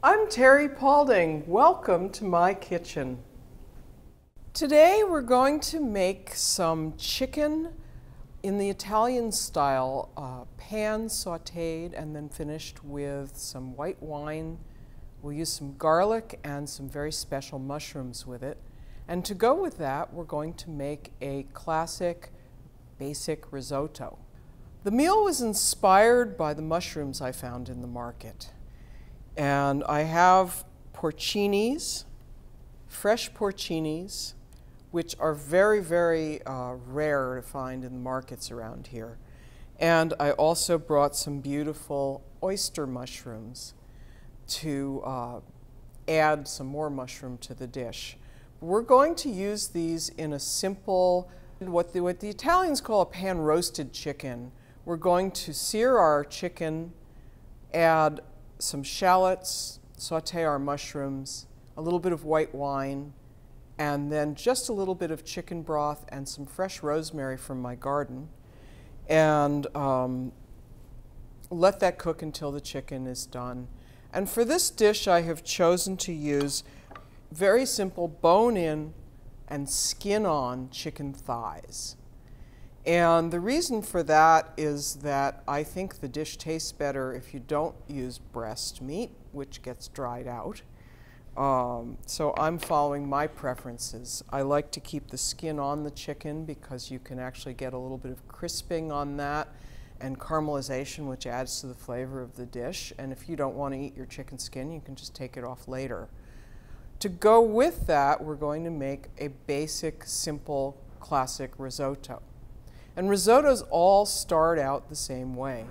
I'm Terry Paulding. Welcome to my kitchen. Today we're going to make some chicken in the Italian style, pan sauteed and then finished with some white wine. We'll use some garlic and some very special mushrooms with it. And to go with that, we're going to make a classic basic risotto. The meal was inspired by the mushrooms I found in the market. And I have porcinis, fresh porcinis, which are very, very rare to find in the markets around here. And I also brought some beautiful oyster mushrooms to add some more mushroom to the dish. We're going to use these in a simple, what the Italians call a pan-roasted chicken. We're going to sear our chicken, add some shallots, saute our mushrooms, a little bit of white wine, and then just a little bit of chicken broth and some fresh rosemary from my garden. And let that cook until the chicken is done. And for this dish, I have chosen to use very simple bone-in and skin-on chicken thighs. And the reason for that is that I think the dish tastes better if you don't use breast meat, which gets dried out. So I'm following my preferences. I like to keep the skin on the chicken because you can actually get a little bit of crisping on that and caramelization, which adds to the flavor of the dish. And if you don't want to eat your chicken skin, you can just take it off later. To go with that, we're going to make a basic, simple, classic risotto. And risottos all start out the same way.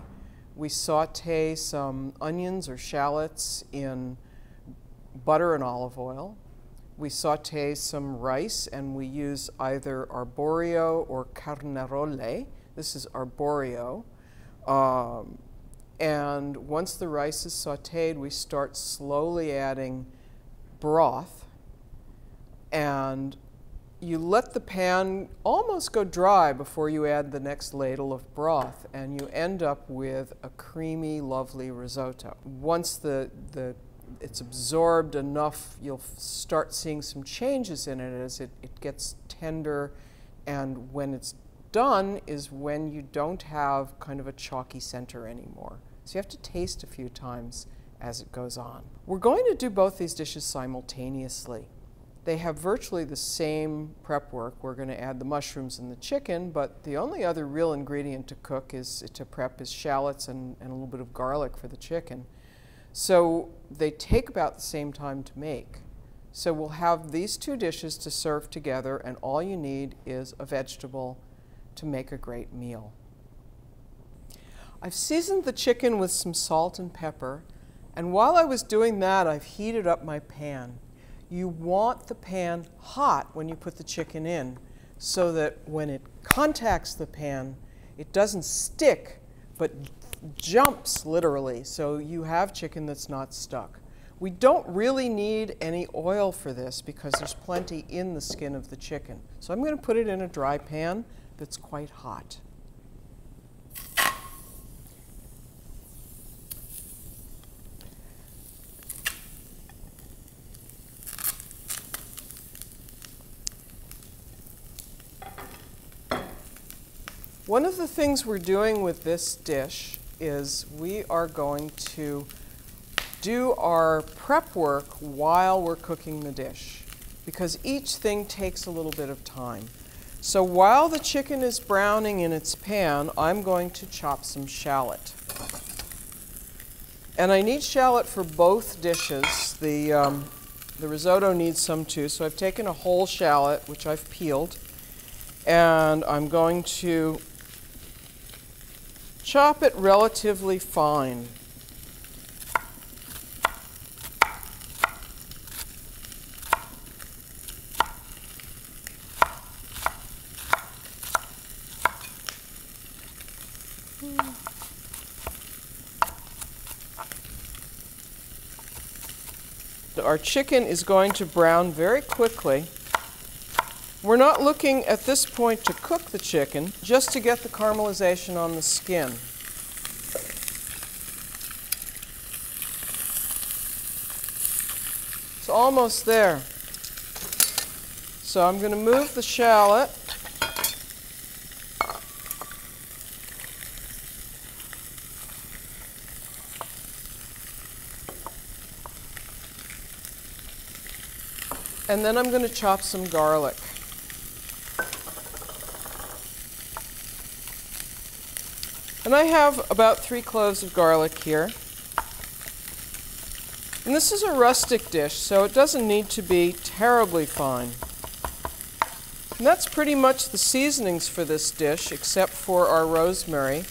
We saute some onions or shallots in butter and olive oil. We saute some rice, and we use either arborio or carnarole. This is arborio. And once the rice is sauteed, we start slowly adding broth, and you let the pan almost go dry before you add the next ladle of broth, and you end up with a creamy, lovely risotto. Once it's absorbed enough, you'll start seeing some changes in it as it gets tender, and when it's done is when you don't have kind of a chalky center anymore. So you have to taste a few times as it goes on. We're going to do both these dishes simultaneously. They have virtually the same prep work. We're going to add the mushrooms and the chicken, but the only other real ingredient to prep is shallots and a little bit of garlic for the chicken. So they take about the same time to make. So we'll have these two dishes to serve together, and all you need is a vegetable to make a great meal. I've seasoned the chicken with some salt and pepper, and while I was doing that, I've heated up my pan. You want the pan hot when you put the chicken in, so that when it contacts the pan, it doesn't stick, but jumps literally, so you have chicken that's not stuck. We don't really need any oil for this because there's plenty in the skin of the chicken. So I'm going to put it in a dry pan that's quite hot. One of the things we're doing with this dish is we are going to do our prep work while we're cooking the dish, because each thing takes a little bit of time. So while the chicken is browning in its pan, I'm going to chop some shallot. And I need shallot for both dishes. The risotto needs some too, so I've taken a whole shallot, which I've peeled, and I'm going to chop it relatively fine. Our chicken is going to brown very quickly. We're not looking at this point to cook the chicken, just to get the caramelization on the skin. It's almost there. So I'm going to move the shallot. And then I'm going to chop some garlic. And I have about 3 cloves of garlic here. And this is a rustic dish, so it doesn't need to be terribly fine. And that's pretty much the seasonings for this dish, except for our rosemary,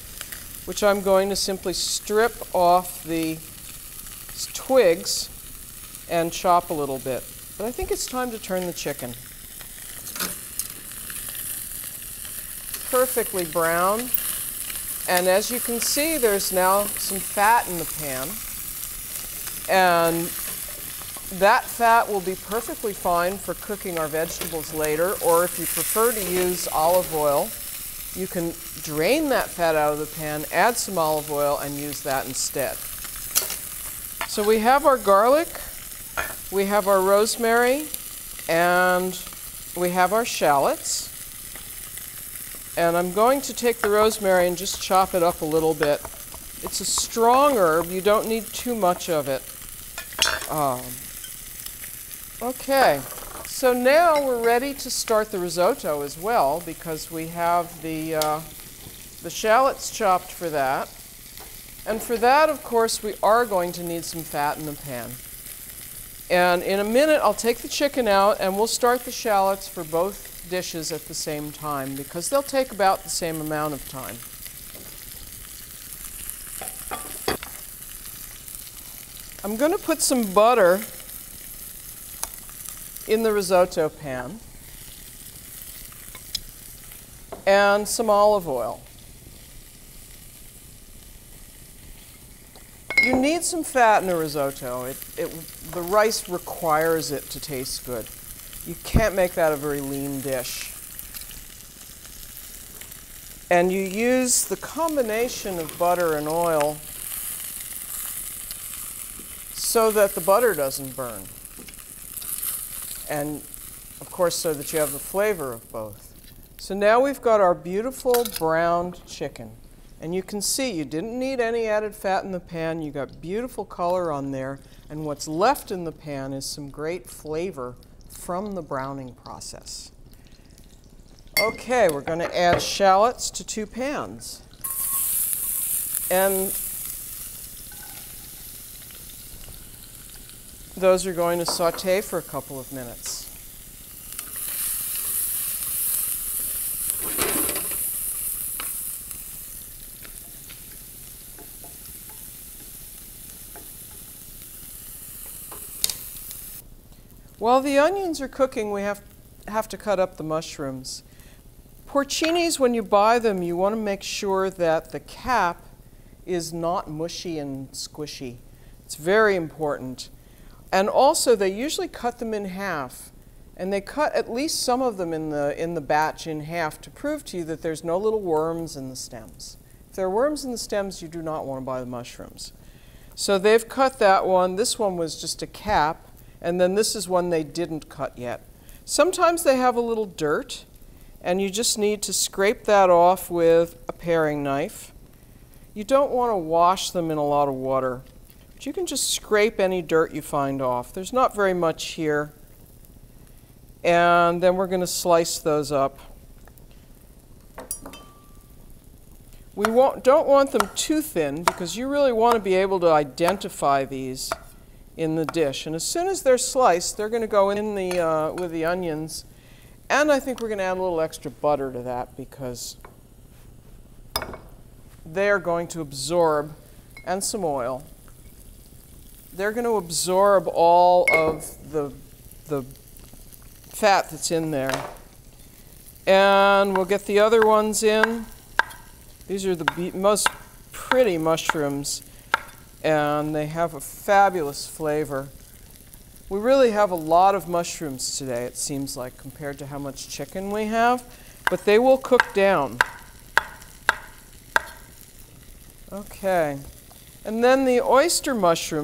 which I'm going to simply strip off the twigs and chop a little bit. But I think it's time to turn the chicken. Perfectly brown. And as you can see, there's now some fat in the pan. And that fat will be perfectly fine for cooking our vegetables later, or if you prefer to use olive oil, you can drain that fat out of the pan, add some olive oil, and use that instead. So we have our garlic, we have our rosemary, and we have our shallots. And I'm going to take the rosemary and just chop it up a little bit. It's a strong herb. You don't need too much of it. Okay, so now we're ready to start the risotto as well, because we have the shallots chopped for that. And for that, of course, we are going to need some fat in the pan. And in a minute, I'll take the chicken out and we'll start the shallots for both dishes at the same time, because they'll take about the same amount of time. I'm going to put some butter in the risotto pan and some olive oil. You need some fat in a risotto. The rice requires it to taste good. You can't make that a very lean dish. And you use the combination of butter and oil so that the butter doesn't burn. And of course, so that you have the flavor of both. So now we've got our beautiful browned chicken. And you can see you didn't need any added fat in the pan. You got beautiful color on there. And what's left in the pan is some great flavor from the browning process. Okay, we're going to add shallots to 2 pans. And those are going to saute for a couple of minutes. While the onions are cooking, we have to cut up the mushrooms. Porcinis, when you buy them, you want to make sure that the cap is not mushy and squishy. It's very important. And also, they usually cut them in half. And they cut at least some of them in the batch in half to prove to you that there's no little worms in the stems. If there are worms in the stems, you do not want to buy the mushrooms. So they've cut that one. This one was just a cap. And then this is one they didn't cut yet. Sometimes they have a little dirt, and you just need to scrape that off with a paring knife. You don't want to wash them in a lot of water, but you can just scrape any dirt you find off. There's not very much here. And then we're going to slice those up. We don't want them too thin, because you really want to be able to identify these in the dish. And as soon as they're sliced, they're going to go in with the onions. And I think we're going to add a little extra butter to that, because they're going to absorb, and some oil. They're going to absorb all of the fat that's in there. And we'll get the other ones in. These are the most pretty mushrooms, and they have a fabulous flavor. We really have a lot of mushrooms today, it seems like, compared to how much chicken we have, but they will cook down. Okay, and then the oyster mushroom.